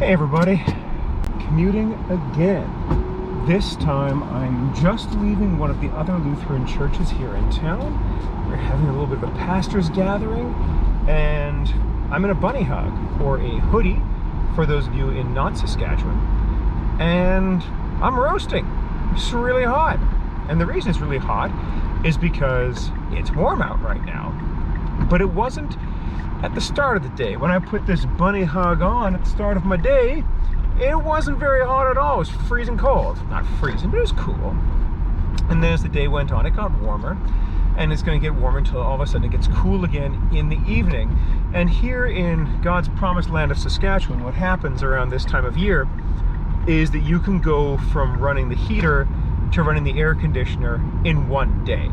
Hey everybody, commuting again. This time I'm just leaving one of the other Lutheran churches here in town. We're having a little bit of a pastor's gathering, and I'm in a bunny hug, or a hoodie, for those of you in not Saskatchewan, and I'm roasting. It's really hot. And the reason it's really hot is because it's warm out right now. But it wasn't at the start of the day. When I put this bunny hug on at the start of my day, it wasn't very hot at all. It was freezing cold. Not freezing, but it was cool. And then as the day went on, it got warmer, and it's going to get warmer until all of a sudden it gets cool again in the evening. And here in God's promised land of Saskatchewan, what happens around this time of year is that you can go from running the heater to running the air conditioner in one day.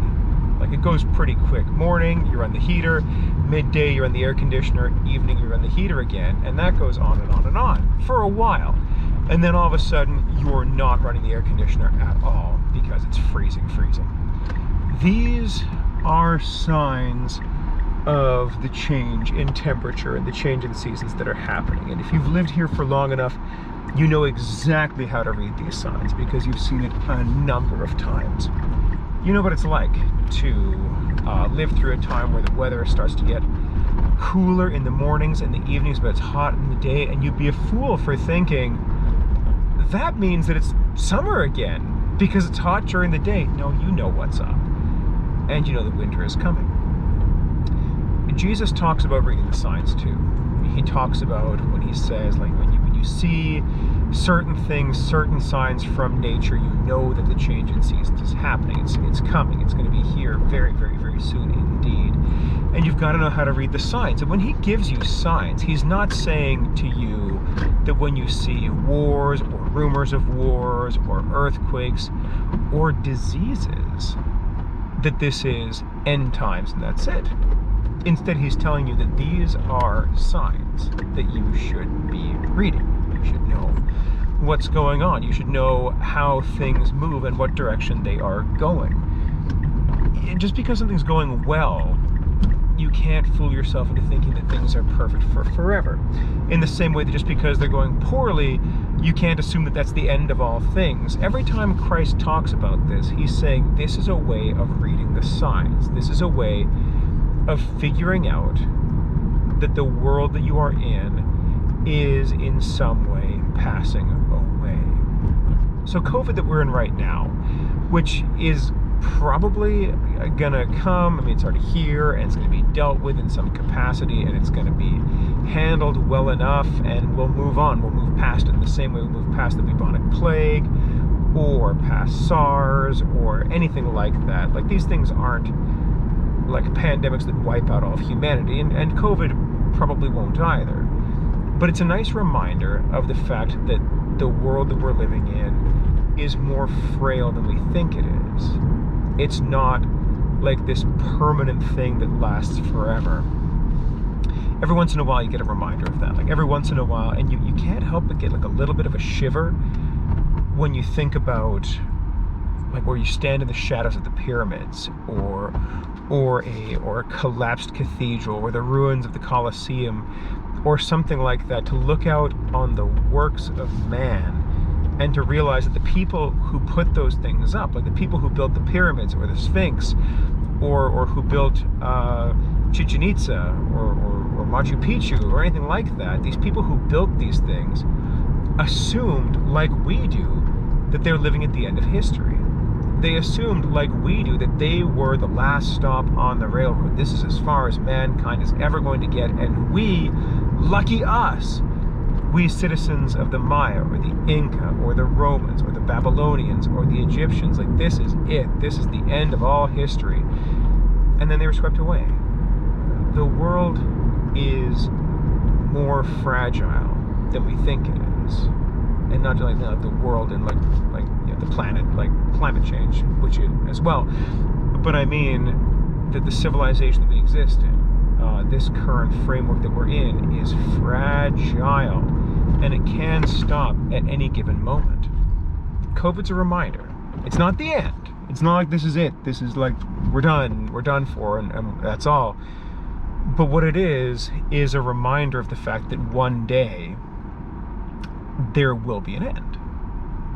Like, it goes pretty quick. Morning, you run the heater. Midday, you run the air conditioner. Evening, you run the heater again. And that goes on and on and on for a while. And then all of a sudden, you're not running the air conditioner at all because it's freezing. These are signs of the change in temperature and the change in the seasons that are happening. And if you've lived here for long enough, you know exactly how to read these signs because you've seen it a number of times. You know what it's like to live through a time where the weather starts to get cooler in the mornings and the evenings, but it's hot in the day, and you'd be a fool for thinking that means that it's summer again because it's hot during the day. No, you know what's up, and you know that winter is coming. Jesus talks about reading the signs too. He talks about when he says, like, when you see certain things, certain signs from nature, you know that the change in seasons is happening. It's coming. It's going to be here very soon indeed. And you've got to know how to read the signs. And when he gives you signs, he's not saying to you that when you see wars or rumors of wars or earthquakes or diseases, that this is end times and that's it. Instead, he's telling you that these are signs that you should be reading. You should know what's going on. You should know how things move and what direction they are going. And just because something's going well, you can't fool yourself into thinking that things are perfect for forever. In the same way that just because they're going poorly, you can't assume that that's the end of all things. Every time Christ talks about this, he's saying this is a way of reading the signs. This is a way of figuring out that the world that you are in is in some way passing away. So COVID that we're in right now, which is probably gonna come, I mean, it's already here, and it's gonna be dealt with in some capacity, and it's gonna be handled well enough, and we'll move on. We'll move past it in the same way we move past the bubonic plague, or past SARS, or anything like that. Like, these things aren't like pandemics that wipe out all of humanity, and COVID probably won't either. But it's a nice reminder of the fact that the world that we're living in is more frail than we think it is. It's not like this permanent thing that lasts forever. Every once in a while you get a reminder of that. Like, every once in a while, and you can't help but get like a little bit of a shiver when you think about, like, where you stand in the shadows of the pyramids, or a collapsed cathedral, or the ruins of the Colosseum, or something like that, to look out on the works of man and to realize that the people who put those things up, like the people who built the pyramids or the Sphinx, or who built Chichen Itza or Machu Picchu or anything like that, these people who built these things assumed, like we do, that they're living at the end of history. They assumed, like we do, that they were the last stop on the railroad. This is as far as mankind is ever going to get, and we, lucky us, we citizens of the Maya, or the Inca, or the Romans, or the Babylonians, or the Egyptians, like, this is it. This is the end of all history. And then they were swept away. The world is more fragile than we think it is. And not just like the world and like you know, the planet, like climate change, which is as well. But I mean that the civilization that we exist in, this current framework that we're in, is fragile, and it can stop at any given moment. COVID's a reminder. It's not the end. It's not like this is it. This is like, we're done for, and that's all. But what it is a reminder of the fact that one day there will be an end.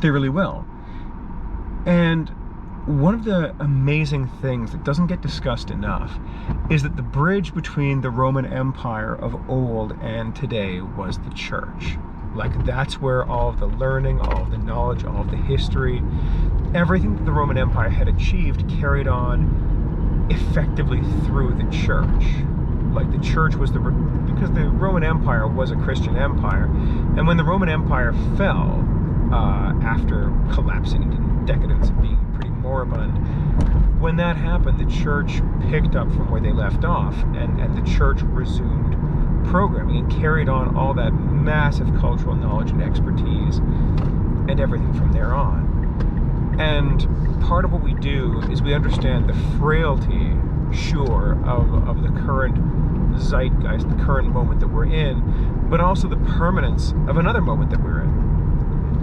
There really will. And one of the amazing things that doesn't get discussed enough is that the bridge between the Roman Empire of old and today was the church. Like, that's where all of the learning, all of the knowledge, all of the history, everything that the Roman Empire had achieved carried on effectively through the church. Like, the church was because the Roman Empire was a Christian empire, and when the Roman Empire fell, after collapsing into decadence and being pretty moribund, when that happened, the church picked up from where they left off, and the church resumed programming and carried on all that massive cultural knowledge and expertise and everything from there on. And part of what we do is we understand the frailty, sure, of the current zeitgeist, the current moment that we're in, but also the permanence of another moment that we're in.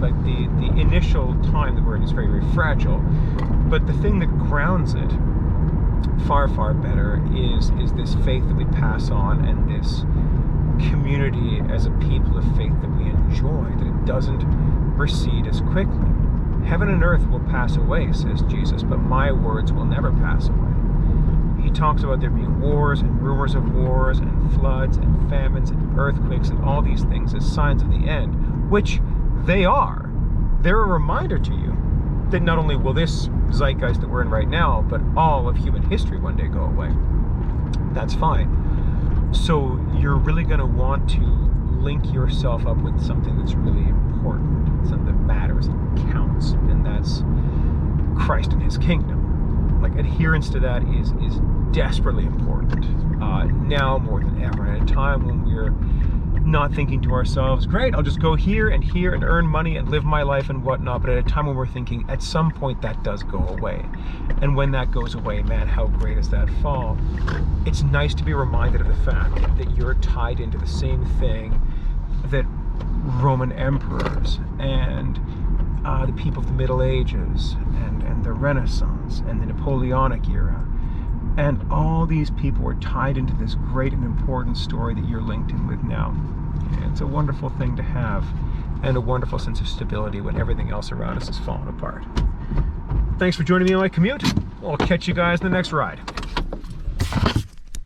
Like, the initial time that we're in is very, very fragile, but the thing that grounds it far, far better is this faith that we pass on, and this community as a people of faith that we enjoy, that it doesn't recede as quickly. Heaven and earth will pass away, says Jesus, but my words will never pass away. He talks about there being wars and rumors of wars and floods and famines and earthquakes and all these things as signs of the end, which they are. They're a reminder to you that not only will this zeitgeist that we're in right now, but all of human history one day go away. That's fine. So you're really going to want to link yourself up with something that's really important, something that matters and counts, and that's Christ and his kingdom. Like, adherence to that is desperately important, now more than ever, at a time when we're not thinking to ourselves, great, I'll just go here and earn money and live my life and whatnot, but at a time when we're thinking, at some point that does go away. And when that goes away, man, how great is that fall? It's nice to be reminded of the fact that you're tied into the same thing that Roman emperors and the people of the Middle Ages and the Renaissance and the Napoleonic era, and all these people were tied into this great and important story that you're linked in with now. And it's a wonderful thing to have, and a wonderful sense of stability when everything else around us is falling apart. Thanks for joining me on my commute. I'll catch you guys in the next ride.